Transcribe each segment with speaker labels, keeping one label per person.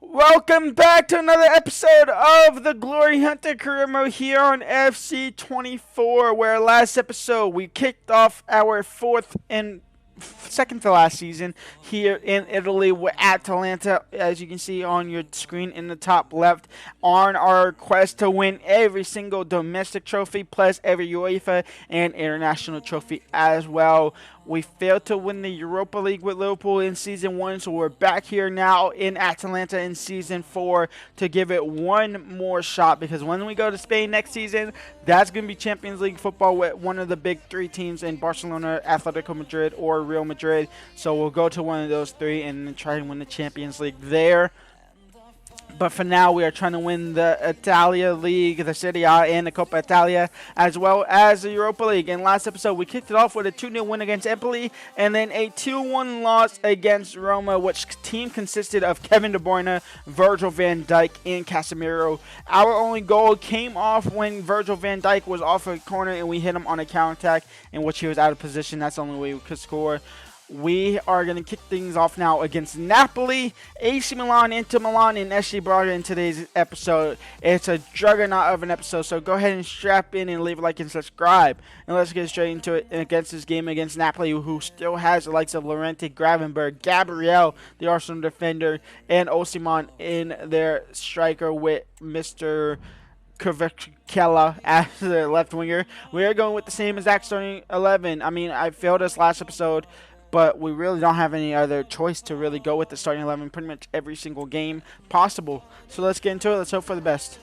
Speaker 1: Welcome back to another episode of the Glory Hunter Career Mode here on FC24, where last episode we kicked off our fourth and second to last season here in Italy with Atalanta, as you can see on your screen in the top left, on our quest to win every single domestic trophy plus every UEFA and international trophy as well. We failed to win the Europa League with Liverpool in Season 1, so we're back here now in Atalanta in Season 4 to give it one more shot, because when we go to Spain next season, that's going to be Champions League football with one of the big three teams in Barcelona, Atletico Madrid, or Real Madrid. So we'll go to one of those three and try and win the Champions League there. But for now, we are trying to win the Italia League, the Serie A, and the Coppa Italia, as well as the Europa League. In last episode, we kicked it off with a 2-0 win against Empoli, and then a 2-1 loss against Roma, which team consisted of Kevin De Bruyne, Virgil van Dijk, and Casemiro. Our only goal came off when Virgil van Dijk was off a corner, and we hit him on a counterattack in which he was out of position. That's the only way we could score. We are going to kick things off now against Napoli, AC Milan, Inter Milan, and SC Braga in today's episode. It's a juggernaut of an episode, so go ahead and strap in and leave a like and subscribe. And let's get straight into it against this game against Napoli, who still has the likes of Laurenti, Gravenberg, Gabriel, the Arsenal defender, and Osimhen in their striker with Mr. Kvaratskhelia as the left winger. We are going with the same exact starting 11. I mean, I failed us last episode, but we really don't have any other choice to really go with the starting 11 pretty much every single game possible. So let's get into it. Let's hope for the best.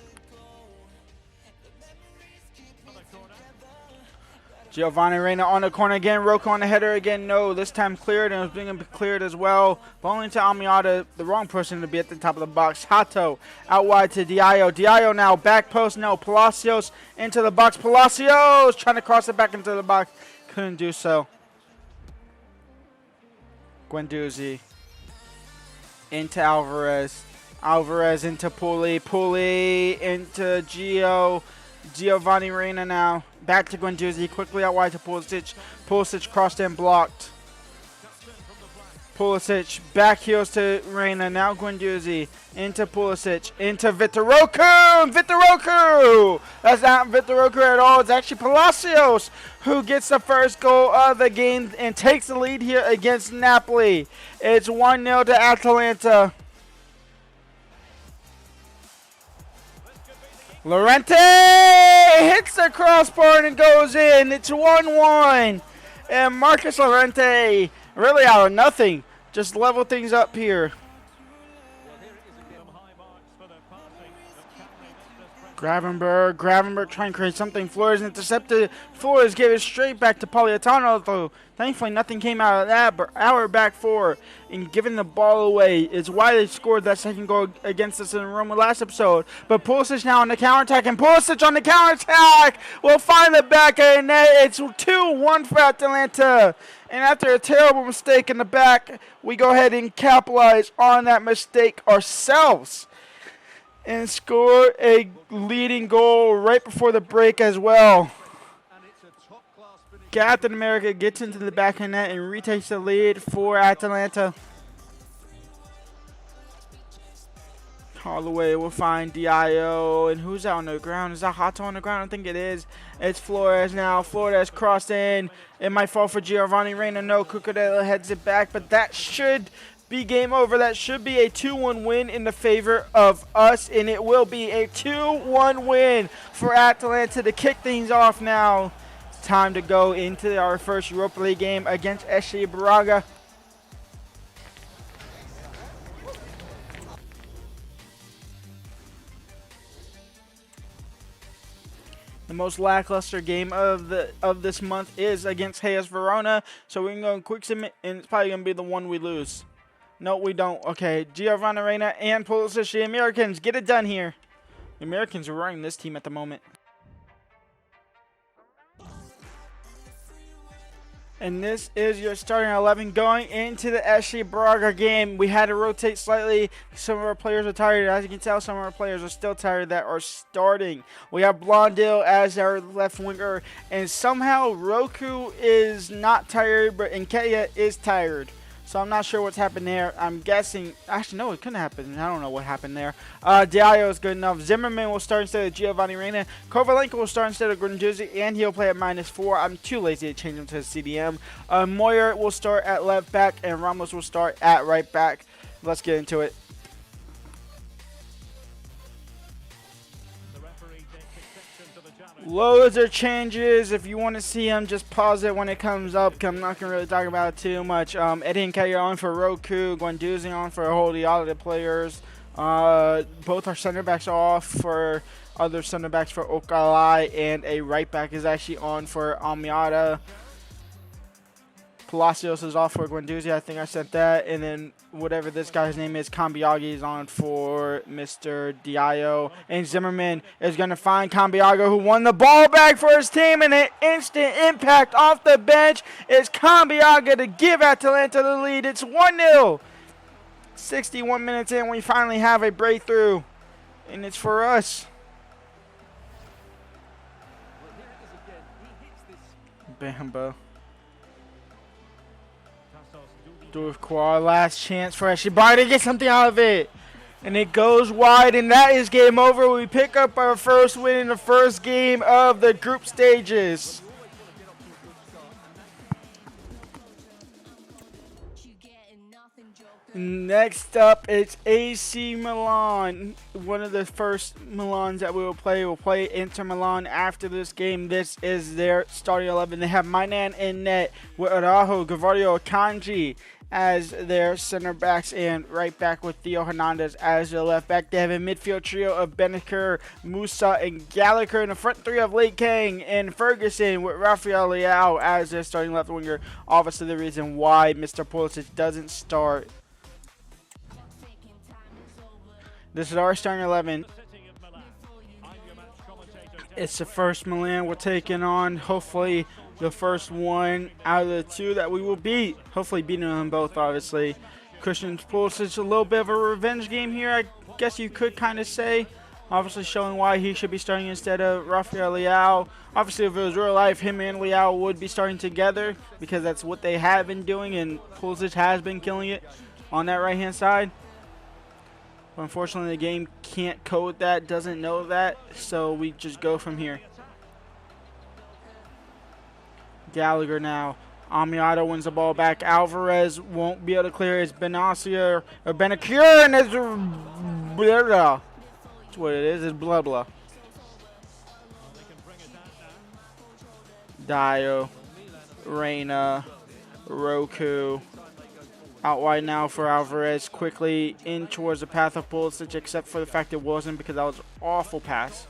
Speaker 1: Giovanni Reina on the corner again. Rocco on the header again. No, this time cleared, and it was being cleared as well. Bowling to Almiada, the wrong person to be at the top of the box. Hato out wide to Diallo. Diallo now back post. No, Palacios into the box. Palacios trying to cross it back into the box. Couldn't do so. Guendouzi into Alvarez. Alvarez into Puli. Puli into Giovanni Reina now. Back to Guendouzi. Quickly out wide to Pulisic. Pulisic crossed and blocked. Pulisic back heels to Reina. Now Guendouzi into Pulisic. Into Vitor Roque. Vitor Roque! That's not Vitor Roque at all. It's actually Palacios who gets the first goal of the game and takes the lead here against Napoli. It's 1-0 to Atalanta. Laurenti hits the crossbar and goes in. It's 1-1. And Marcus Laurenti, really out of nothing, just level things up here. Gravenberg trying to create something. Flores intercepted. Flores gave it straight back to Politano, though thankfully nothing came out of that. But our back four and giving the ball away is why they scored that second goal against us in Roma last episode. But Pulisic now on the counterattack, and Pulisic on the counterattack will find the back of the net. It's 2-1 for Atalanta. And after a terrible mistake in the back, we go ahead and capitalize on that mistake ourselves and score a leading goal right before the break as well. Captain America gets into the back of the net and retakes the lead for Atalanta. Holloway will find Diallo, and who's out on the ground? Is that Hato on the ground? I think it is. It's Flores now. Flores crossed in. It might fall for Giovanni Reina. No, Cucurella heads it back, but that should be game over. That should be a 2-1 win in the favor of us, and it will be a 2-1 win for Atalanta to kick things off now. It's time to go into our first Europa League game against SC Braga. The most lackluster game of this month is against Hellas Verona, so we're going to quick submit, and it's probably going to be the one we lose. No, we don't. Okay, Giovanni Reina and Pulisic, the Americans, get it done here. The Americans are running this team at the moment. And this is your starting 11 going into the SC Braga game. We had to rotate slightly. Some of our players are tired. As you can tell, some of our players are still tired that are starting. We have Blondil as our left winger. And somehow Roku is not tired, but Nketiah is tired. So I'm not sure what's happened there. I'm guessing. Actually, no, it couldn't happen. I don't know what happened there. Diallo is good enough. Zimmerman will start instead of Giovanni Reyna. Kovalenko will start instead of Guendouzi, and he'll play at -4. I'm too lazy to change him to CDM. Moyer will start at left back, and Ramos will start at right back. Let's get into it. Loads of changes. If you want to see them, just pause it when it comes up. I'm not going to really talk about it too much. Eddie and Kaya on for Roku. Guendouzi on for all the other players. Both our center backs are off for other center backs for Okalai. And a right back is actually on for Almiada. Palacios is off for Guendouzi. I think I said that. And then whatever this guy's name is, Kambiagi is on for Mr. Diallo. And Zimmerman is going to find Kambiago, who won the ball back for his team. And an instant impact off the bench is Kambiago to give Atalanta the lead. It's 1-0. 61 minutes in, we finally have a breakthrough. And it's for us. Bambo. Durkwa, last chance for Eshibari to get something out of it. And it goes wide, and that is game over. We pick up our first win in the first game of the group stages. Next up, it's AC Milan. One of the first Milans that we will play. We'll play Inter Milan after this game. This is their starting 11. They have Milan in net with Araujo, Gavardio, Kanji as their center backs, and right back with Theo Hernandez as their left back. They have a midfield trio of Benaker, Musa, and Gallagher. In the front three of Lake Kang and Ferguson with Rafael Leao as their starting left winger. Obviously the reason why Mr. Pulisic doesn't start. This is our starting 11. It's the first Milan we're taking on. Hopefully the first one out of the two that we will beat. Hopefully beating them both, obviously. Christian Pulisic, a little bit of a revenge game here, I guess you could kind of say. Obviously showing why he should be starting instead of Rafael Leao. Obviously if it was real life, him and Leao would be starting together because that's what they have been doing, and Pulisic has been killing it on that right hand side. But unfortunately the game can't code that, doesn't know that, so we just go from here. Gallagher now. Amiata wins the ball back. Alvarez won't be able to clear. It's Benacer or Benacure, and it's blah blah. That's what it is. It's blah blah. Dio, Reyna, Roku. Out wide now for Alvarez. Quickly in towards the path of Pulisic, except for the fact it wasn't because that was an awful pass.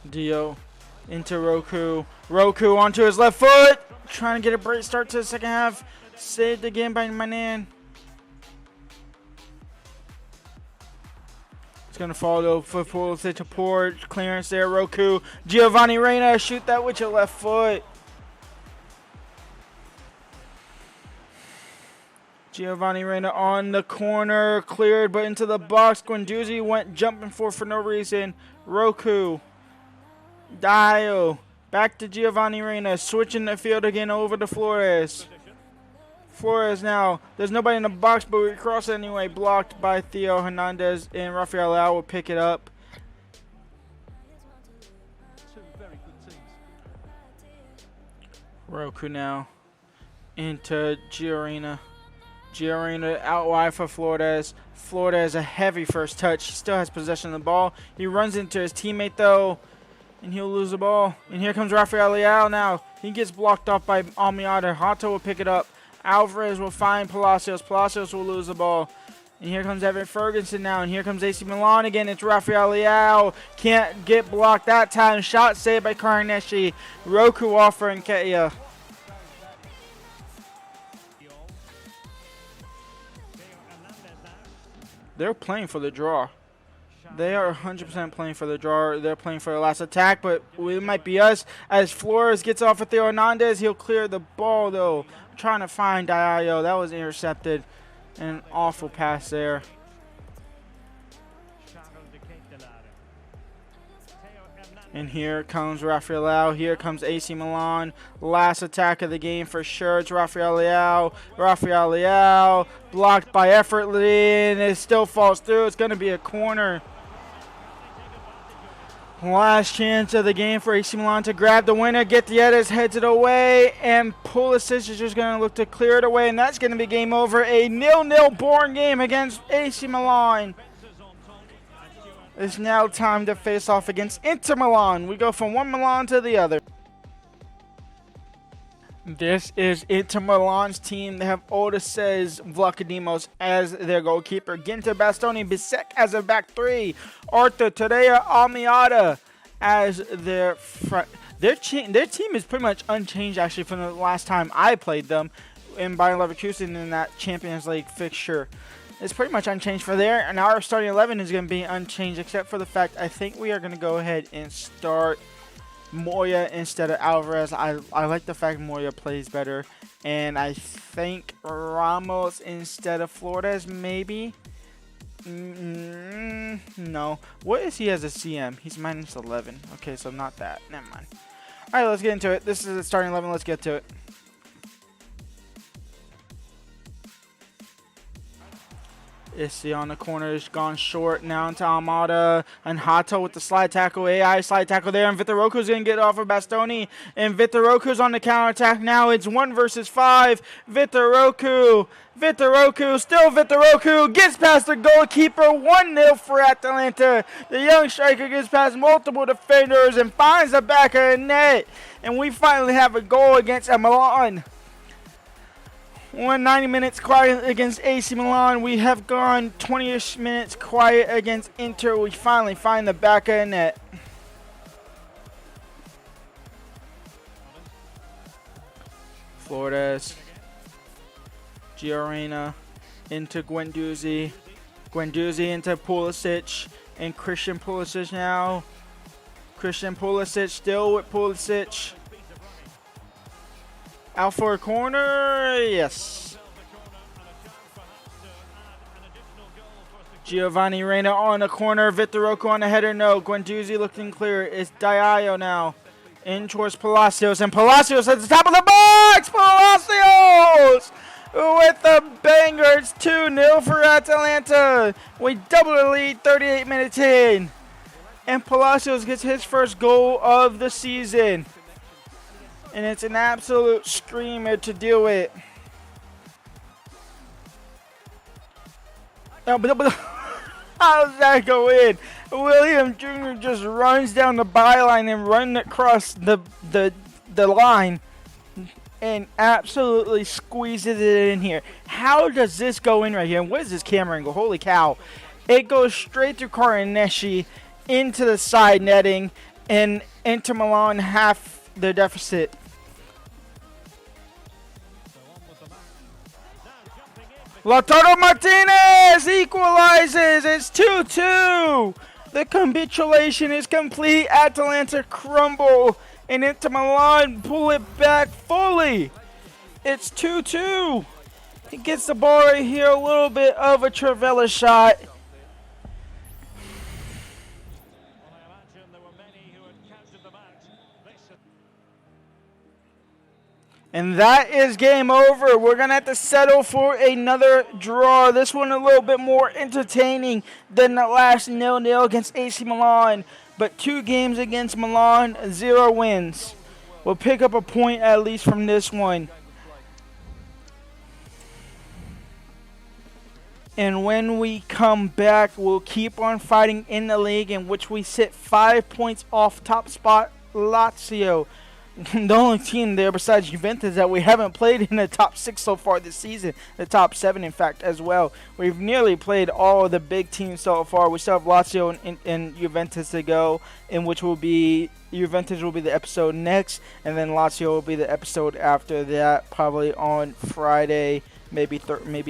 Speaker 1: Dio into Roku. Roku onto his left foot. Trying to get a great start to the second half. Saved again by Manan. It's going to fall though for Pulisic to port. Clearance there. Roku. Giovanni Reyna. Shoot that with your left foot. Giovanni Reyna on the corner. Cleared but into the box. Guendouzi went jumping for no reason. Roku. Dio. Back to Giovanni Reyna. Switching the field again over to Flores. Flores now. There's nobody in the box, but we cross it anyway. Blocked by Theo Hernandez, and Rafael Leao will pick it up. Roku now into Giorina. Giorina out wide for Flores. Flores a heavy first touch. He still has possession of the ball. He runs into his teammate though, and he'll lose the ball. And here comes Rafael Leao now. He gets blocked off by Almiada. Hato will pick it up. Alvarez will find Palacios. Palacios will lose the ball. And here comes Evan Ferguson now. And here comes AC Milan again. It's Rafael Leao. Can't get blocked that time. Shot saved by Carneshi. Roku off for Nketiah. They're playing for the draw. They are 100% playing for the draw. They're playing for the last attack, but it might be us. As Flores gets off of Theo Hernandez, he'll clear the ball, though. Trying to find Diallo. That was intercepted. An awful pass there. And here comes Rafael Leao. Here comes AC Milan. Last attack of the game for sure. It's Rafael Leao. Rafael Leao. Blocked by Effortlessly. And it still falls through. It's going to be a corner. Last chance of the game for AC Milan to grab the winner. Gutierrez heads it away. And Pulisic is just going to look to clear it away. And that's going to be game over. A 0-0 boring game against AC Milan. It's now time to face off against Inter Milan. We go from one Milan to the other. This is Inter Milan's team. They have Odysseus Vlachodimos as their goalkeeper. Ginter, Bastoni, Bisek as a back three. Arthur, Tadea, Almeida as their front. Their team is pretty much unchanged actually from the last time I played them in Bayern Leverkusen in that Champions League fixture. It's pretty much unchanged for there, and our starting 11 is going to be unchanged except for the fact I think we are going to go ahead and start Moya instead of Alvarez. I like the fact Moya plays better, and I think Ramos instead of Flores maybe. No. What is he as a CM? He's minus 11. Okay, so not that. Never mind. All right, let's get into it. This is the starting 11. Let's get to it. Issy on the corner is gone short now into Almada and Hato with the slide tackle. AI slide tackle there, and Vitaroku's going to get off of Bastoni. And Vitaroku's on the counterattack now. It's 1 versus 5. Vitaroku, still Vitaroku, gets past the goalkeeper. 1-0 for Atalanta. The young striker gets past multiple defenders and finds the back of the net. And we finally have a goal against Milan. 90 minutes quiet against AC Milan. We have gone 20-ish minutes quiet against Inter. We finally find the back of the net. Flores. Giorena into Guendouzi. Guendouzi into Pulisic. And Christian Pulisic now. Christian Pulisic still with Pulisic. Out for a corner, yes. Giovanni Reina on the corner, Vitaroku on the header, no. Guendouzi looking clear, it's Diallo now. In towards Palacios, and Palacios at the top of the box! Palacios! With the banger, it's 2-0 for Atalanta. We double the lead 38 minutes in. And Palacios gets his first goal of the season. And it's an absolute screamer to do it. How does that go in? William Jr. just runs down the byline and runs across the line and absolutely squeezes it in here. How does this go in right here? And what is this camera angle? Holy cow. It goes straight through Caraneschi into the side netting, and Inter Milan half their deficit. Lautaro Martinez equalizes. It's 2-2. The capitulation is complete. Atalanta crumble, and Inter Milan pull it back fully. It's 2-2. He gets the ball right here. A little bit of a Trivela shot. And that is game over. We're going to have to settle for another draw. This one a little bit more entertaining than the last 0-0 against AC Milan. But 2 games against Milan, 0 wins. We'll pick up a point at least from this one. And when we come back, we'll keep on fighting in the league, in which we sit 5 points off top spot Lazio. The only team there besides Juventus that we haven't played in the top 6 so far this season. The top 7, in fact, as well. We've nearly played all of the big teams so far. We still have Lazio and Juventus to go, in which will be Juventus will be the episode next, and then Lazio will be the episode after that, probably on Friday, maybe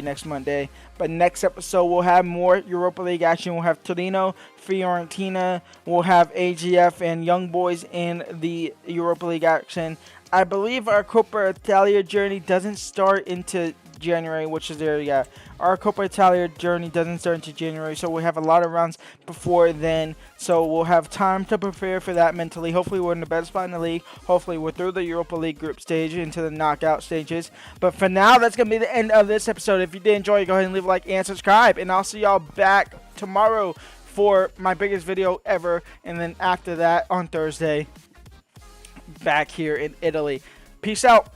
Speaker 1: next Monday. But next episode, we'll have more Europa League action. We'll have Torino, Fiorentina. We'll have AGF and Young Boys in the Europa League action. I believe our Coppa Italia journey doesn't start into January, which is there. Yeah, our Coppa Italia journey doesn't start until January, so we have a lot of rounds before then. So we'll have time to prepare for that mentally. Hopefully, we're in the best spot in the league. Hopefully, we're through the Europa League group stage into the knockout stages. But for now, that's gonna be the end of this episode. If you did enjoy, go ahead and leave a like and subscribe, and I'll see y'all back tomorrow for my biggest video ever, and then after that on Thursday back here in Italy. Peace out.